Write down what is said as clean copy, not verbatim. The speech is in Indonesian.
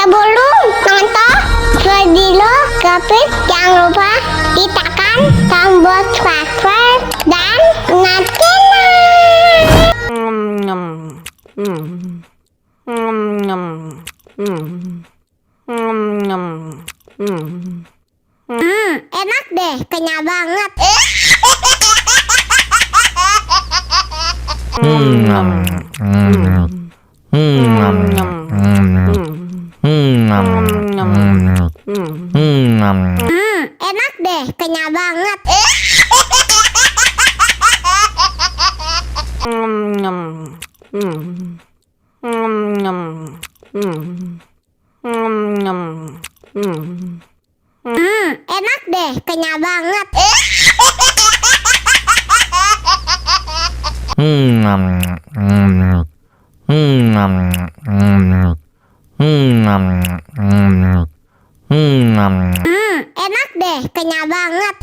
Sebelum nonton video Gapit, jangan lupa ditekan tombol subscribe dan nyalakan. Enak deh, kenyal banget. Enak deh, kenyal banget. Enak deh, kenyal banget. Enak deh, kenyal banget.